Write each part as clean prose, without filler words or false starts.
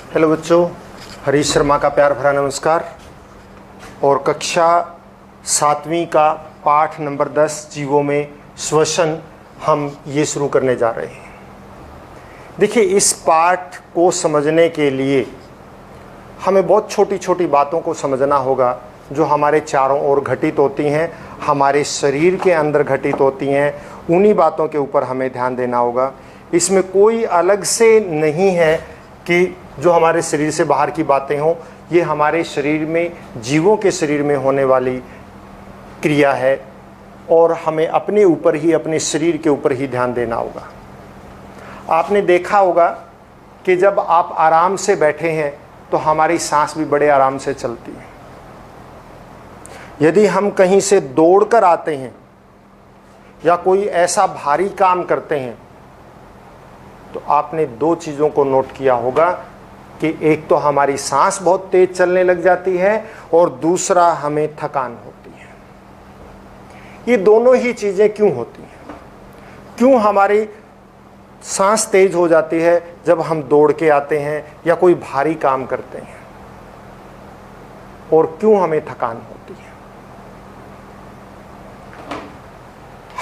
Hello बच्चों, हरीश शर्मा का प्यार भरा नमस्कार। और कक्षा 7वीं का पाठ नंबर 10 जीवों में श्वसन हम ये शुरू करने जा रहे हैं। देखिए, इस पाठ को समझने के लिए हमें बहुत छोटी छोटी बातों को समझना होगा जो हमारे चारों ओर घटित होती हैं, हमारे शरीर के अंदर घटित होती हैं। उन्हीं बातों के ऊपर हमें ध्यान देना होगा। इसमें कोई अलग से नहीं है कि जो हमारे शरीर से बाहर की बातें हों। ये हमारे शरीर में, जीवों के शरीर में होने वाली क्रिया है और हमें अपने ऊपर ही, अपने शरीर के ऊपर ही ध्यान देना होगा। आपने देखा होगा कि जब आप आराम से बैठे हैं तो हमारी सांस भी बड़े आराम से चलती है। यदि हम कहीं से दौड़कर आते हैं या कोई ऐसा भारी काम करते हैं तो आपने दो चीज़ों को नोट किया होगा कि एक तो हमारी सांस बहुत तेज चलने लग जाती है और दूसरा हमें थकान होती है। ये दोनों ही चीज़ें क्यों होती हैं? क्यों हमारी सांस तेज हो जाती है जब हम दौड़ के आते हैं या कोई भारी काम करते हैं, और क्यों हमें थकान होती है?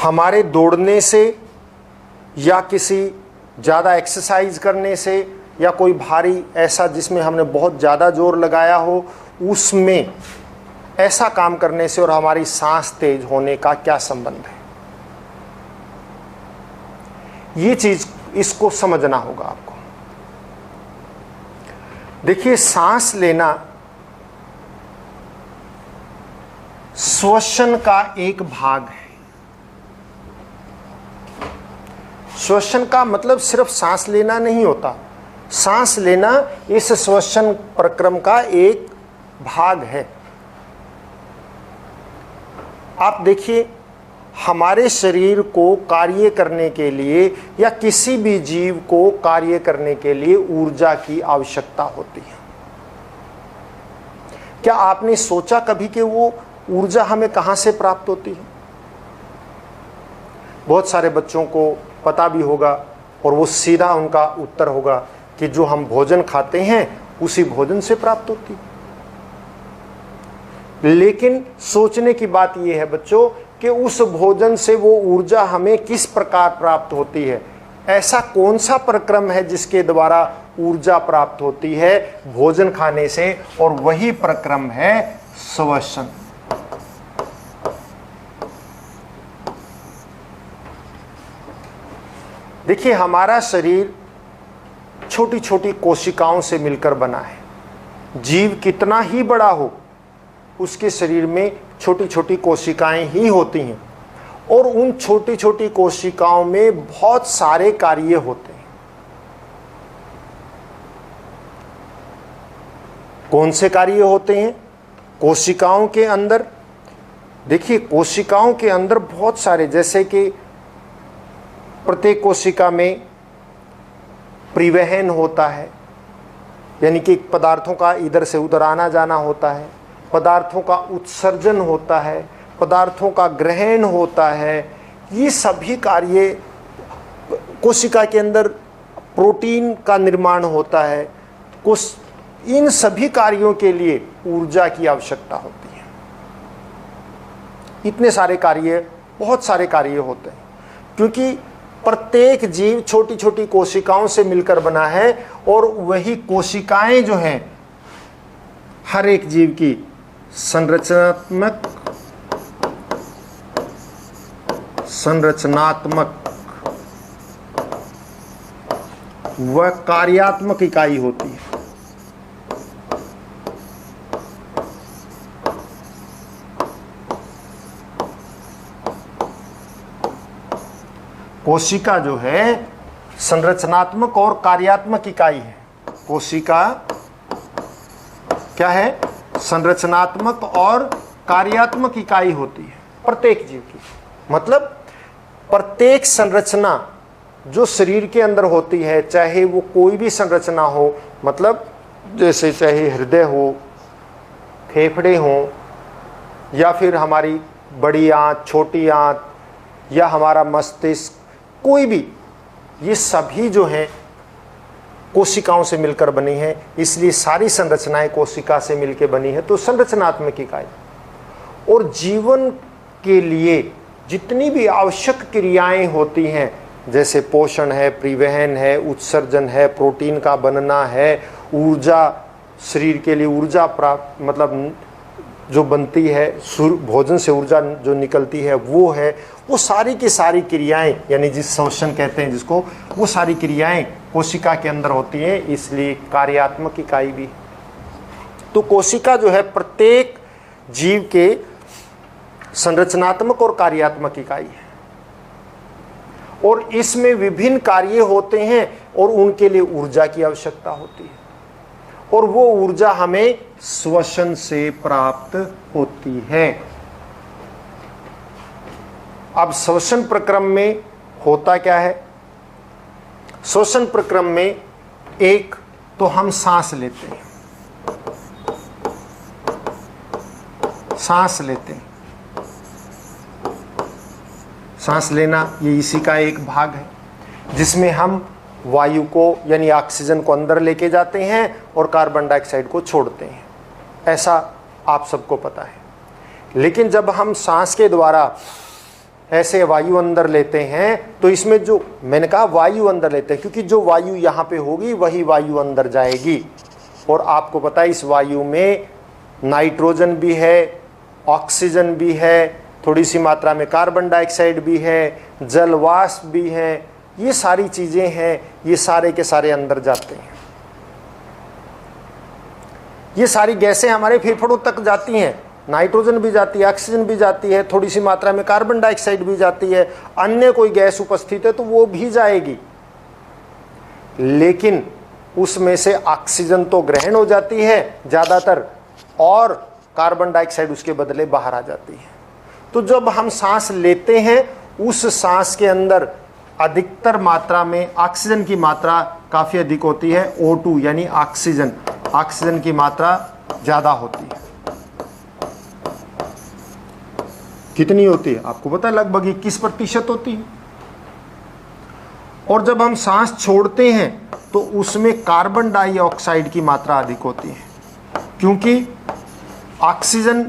हमारे दौड़ने से या किसी ज़्यादा एक्सरसाइज करने से या कोई भारी ऐसा जिसमें हमने बहुत ज़्यादा जोर लगाया हो, उसमें ऐसा काम करने से और हमारी सांस तेज होने का क्या संबंध है? ये चीज़, इसको समझना होगा आपको। देखिए, सांस लेना श्वसन का एक भाग है। श्वसन का मतलब सिर्फ सांस लेना नहीं होता। सांस लेना इस श्वसन प्रक्रम का एक भाग है। आप देखिए, हमारे शरीर को कार्य करने के लिए या किसी भी जीव को कार्य करने के लिए ऊर्जा की आवश्यकता होती है। क्या आपने सोचा कभी कि वो ऊर्जा हमें कहां से प्राप्त होती है? बहुत सारे बच्चों को पता भी होगा और वो सीधा उनका उत्तर होगा कि जो हम भोजन खाते हैं उसी भोजन से प्राप्त होती है। लेकिन सोचने की बात यह है बच्चों कि उस भोजन से वो ऊर्जा हमें किस प्रकार प्राप्त होती है। ऐसा कौन सा प्रक्रम है जिसके द्वारा ऊर्जा प्राप्त होती है भोजन खाने से? और वही प्रक्रम है श्वसन। देखिए, हमारा शरीर छोटी छोटी कोशिकाओं से मिलकर बना है। जीव कितना ही बड़ा हो, उसके शरीर में छोटी छोटी कोशिकाएं ही होती हैं और उन छोटी छोटी कोशिकाओं में बहुत सारे कार्य होते हैं। कौन से कार्य होते हैं कोशिकाओं के अंदर? देखिए, कोशिकाओं के अंदर बहुत सारे, जैसे कि प्रत्येक कोशिका में परिवहन होता है, यानी कि पदार्थों का इधर से उधर आना जाना होता है। पदार्थों का उत्सर्जन होता है, पदार्थों का ग्रहण होता है। ये सभी कार्य कोशिका के अंदर, प्रोटीन का निर्माण होता है। इन सभी कार्यों के लिए ऊर्जा की आवश्यकता होती है। इतने सारे कार्य, बहुत सारे कार्य होते हैं क्योंकि प्रत्येक जीव छोटी छोटी कोशिकाओं से मिलकर बना है और वही कोशिकाएं जो हैं हर एक जीव की संरचनात्मक व कार्यात्मक इकाई होती है। कोशिका जो है संरचनात्मक और कार्यात्मक इकाई है। कोशिका क्या है? संरचनात्मक और कार्यात्मक इकाई होती है प्रत्येक जीव की। मतलब प्रत्येक संरचना जो शरीर के अंदर होती है, चाहे वो कोई भी संरचना हो, मतलब जैसे चाहे हृदय हो, फेफड़े हो, या फिर हमारी बड़ी आंत, छोटी आंत, या हमारा मस्तिष्क, कोई भी, ये सभी जो हैं कोशिकाओं से मिलकर बनी है, इसलिए सारी संरचनाएं कोशिका से मिलकर बनी है। तो संरचनात्मक इकाई। और जीवन के लिए जितनी भी आवश्यक क्रियाएं होती हैं, जैसे पोषण है, परिवहन है, उत्सर्जन है, प्रोटीन का बनना है, ऊर्जा, शरीर के लिए ऊर्जा प्राप्त मतलब जो बनती है, भोजन से ऊर्जा जो निकलती है वो है, वो सारी की सारी क्रियाएं, यानी जिस श्वसन कहते हैं जिसको, वो सारी क्रियाएं कोशिका के अंदर होती हैं, इसलिए कार्यात्मक इकाई भी। तो कोशिका जो है प्रत्येक जीव के संरचनात्मक और कार्यात्मक इकाई है, और इसमें विभिन्न कार्य होते हैं और उनके लिए ऊर्जा की आवश्यकता होती है, और वो ऊर्जा हमें श्वसन से प्राप्त होती है। अब श्वसन प्रक्रम में होता क्या है? श्वसन प्रक्रम में एक तो हम सांस लेते हैं, सांस लेते हैं, सांस लेना ये इसी का एक भाग है, जिसमें हम वायु को यानी ऑक्सीजन को अंदर लेके जाते हैं और कार्बन डाइऑक्साइड को छोड़ते हैं, ऐसा आप सबको पता है। लेकिन जब हम सांस के द्वारा ऐसे वायु अंदर लेते हैं तो इसमें जो मैंने कहा वायु अंदर लेते हैं, क्योंकि जो वायु यहाँ पे होगी वही वायु अंदर जाएगी, और आपको पता है इस वायु में नाइट्रोजन भी है, ऑक्सीजन भी है, थोड़ी सी मात्रा में कार्बन डाइऑक्साइड भी है, जल वाष्प भी है, ये सारी चीजें हैं, ये सारे के सारे अंदर जाते हैं। ये सारी गैसें हमारे फेफड़ों तक जाती हैं, नाइट्रोजन भी जाती है, ऑक्सीजन भी जाती है, थोड़ी सी मात्रा में कार्बन डाइऑक्साइड भी जाती है, अन्य कोई गैस उपस्थित है तो वो भी जाएगी, लेकिन उसमें से ऑक्सीजन तो ग्रहण हो जाती है ज़्यादातर, और कार्बन डाइऑक्साइड उसके बदले बाहर आ जाती है। तो जब हम सांस लेते हैं उस सांस के अंदर अधिकतर मात्रा में ऑक्सीजन की मात्रा काफ़ी अधिक होती है, O2 यानी ऑक्सीजन की मात्रा ज़्यादा होती है। कितनी होती है आपको पता है? लगभग 21% होती है। और जब हम सांस छोड़ते हैं तो उसमें कार्बन डाइऑक्साइड की मात्रा अधिक होती है, क्योंकि ऑक्सीजन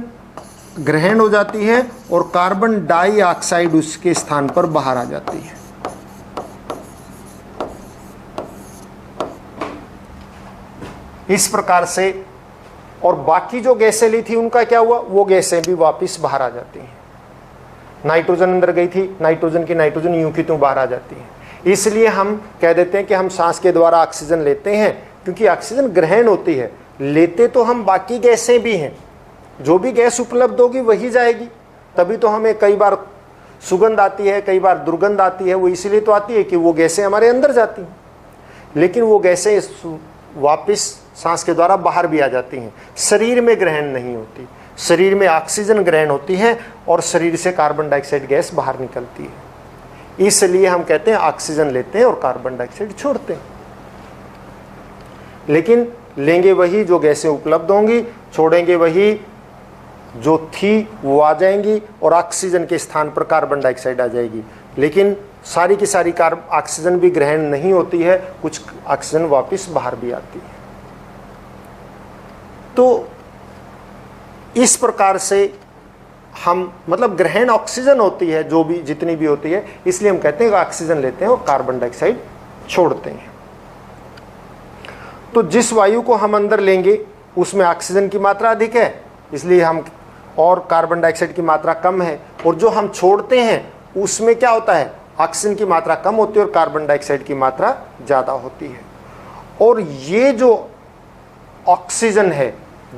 ग्रहण हो जाती है और कार्बन डाइऑक्साइड उसके स्थान पर बाहर आ जाती है। इस प्रकार से, और बाकी जो गैसें ली थी उनका क्या हुआ? वो गैसें भी वापस बाहर आ जाती हैं। नाइट्रोजन अंदर गई थी, नाइट्रोजन यूं की त्यों बाहर आ जाती है। इसलिए हम कह देते हैं कि हम सांस के द्वारा ऑक्सीजन लेते हैं, क्योंकि ऑक्सीजन ग्रहण होती है, लेते तो हम बाकी गैसें भी हैं, जो भी गैस उपलब्ध होगी वही जाएगी। तभी तो हमें कई बार सुगंध आती है, कई बार दुर्गंध आती है, वो इसलिए तो आती है कि वो गैसें हमारे अंदर जाती हैं, लेकिन वो गैसें वापस सांस के द्वारा बाहर भी आ जाती हैं। शरीर में ग्रहण नहीं होती, शरीर में ऑक्सीजन ग्रहण होती है और शरीर से कार्बन डाइऑक्साइड गैस बाहर निकलती है। इसलिए हम कहते हैं ऑक्सीजन लेते हैं और कार्बन डाइऑक्साइड छोड़ते हैं, लेकिन लेंगे वही जो गैसें उपलब्ध होंगी, छोड़ेंगे वही जो थी वो आ जाएंगी, और ऑक्सीजन के स्थान पर कार्बन डाइऑक्साइड आ जाएगी। लेकिन सारी की सारी ऑक्सीजन भी ग्रहण नहीं होती है, कुछ ऑक्सीजन वापस बाहर भी आती है। तो इस प्रकार से हम मतलब ग्रहण ऑक्सीजन होती है, जो भी जितनी भी होती है, इसलिए हम कहते हैं कि ऑक्सीजन लेते हैं और कार्बन डाइऑक्साइड छोड़ते हैं। तो जिस वायु को हम अंदर लेंगे उसमें ऑक्सीजन की मात्रा अधिक है, इसलिए हम, और कार्बन डाइऑक्साइड की मात्रा कम है, और जो हम छोड़ते हैं उसमें क्या होता है? ऑक्सीजन की मात्रा कम होती है और कार्बन डाइऑक्साइड की मात्रा ज़्यादा होती है। और ये जो ऑक्सीजन है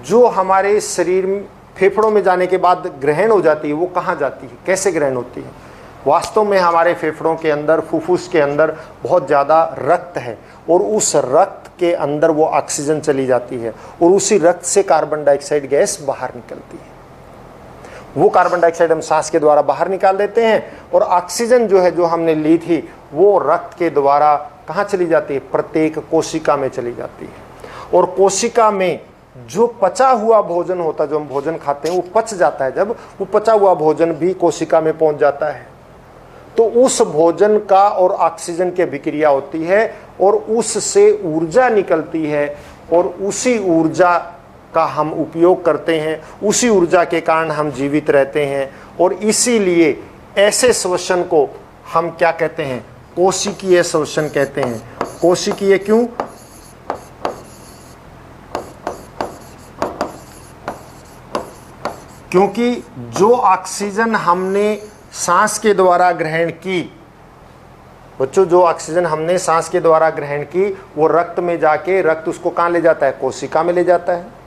जो हमारे शरीर में फेफड़ों में जाने के बाद ग्रहण हो जाती है, वो कहाँ जाती है, कैसे ग्रहण होती है? वास्तव में हमारे फेफड़ों के अंदर, फुफ्फुस के अंदर बहुत ज़्यादा रक्त है, और उस रक्त के अंदर वो ऑक्सीजन चली जाती है, और उसी रक्त से कार्बन डाइऑक्साइड गैस बाहर निकलती है। वो कार्बन डाइऑक्साइड हम सांस के द्वारा बाहर निकाल देते हैं, और ऑक्सीजन जो है, जो हमने ली थी, वो रक्त के द्वारा कहाँ चली जाती है? प्रत्येक कोशिका में चली जाती है। और कोशिका में जो पचा हुआ भोजन होता है, जो हम भोजन खाते हैं, वो पच जाता है। जब वो पचा हुआ भोजन भी कोशिका में पहुंच जाता है, तो उस भोजन का और ऑक्सीजन की अभिक्रिया होती है और उससे ऊर्जा निकलती है और उसी ऊर्जा का हम उपयोग करते हैं, उसी ऊर्जा के कारण हम जीवित रहते हैं। और इसीलिए ऐसे श्वसन को हम क्या कहते हैं? कोशिकीय श्वसन कहते हैं। कोशिकीय क्यों? क्योंकि जो ऑक्सीजन हमने सांस के द्वारा ग्रहण की, बच्चों जो ऑक्सीजन हमने सांस के द्वारा ग्रहण की वो रक्त में जाके रक्त उसको कहाँ ले जाता है? कोशिका में ले जाता है।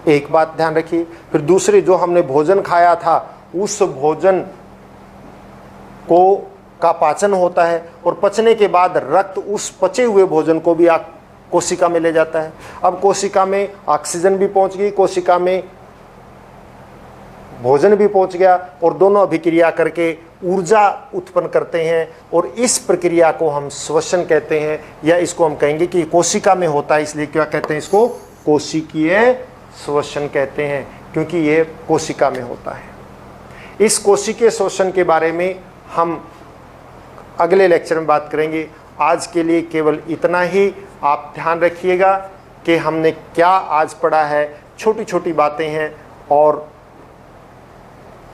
एक बात ध्यान रखिए। फिर दूसरी, जो हमने भोजन खाया था उस भोजन को का पाचन होता है और पचने के बाद रक्त उस पचे हुए भोजन को भी कोशिका में ले जाता है। अब कोशिका में ऑक्सीजन भी पहुंच गई, कोशिका में भोजन भी पहुंच गया और दोनों अभिक्रिया करके ऊर्जा उत्पन्न करते हैं और इस प्रक्रिया को हम श्वसन कहते हैं, या इसको हम कहेंगे कि कोशिका में होता है, इसलिए क्या कहते हैं इसको? कोशिकीय श्वसन कहते हैं, क्योंकि ये कोशिका में होता है। इस कोशिकीय श्वसन के बारे में हम अगले लेक्चर में बात करेंगे। आज के लिए केवल इतना ही। आप ध्यान रखिएगा कि हमने क्या आज पढ़ा है, छोटी छोटी बातें हैं और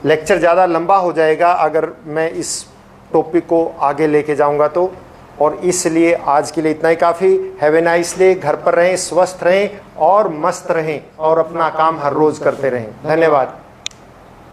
लेक्चर ज़्यादा लंबा हो जाएगा अगर मैं इस टॉपिक को आगे लेके जाऊंगा तो। और इसलिए आज के लिए इतना ही काफ़ी। Have a nice day. घर पर रहें, स्वस्थ रहें और मस्त रहें और अपना काम हर रोज़ करते रहें। धन्यवाद।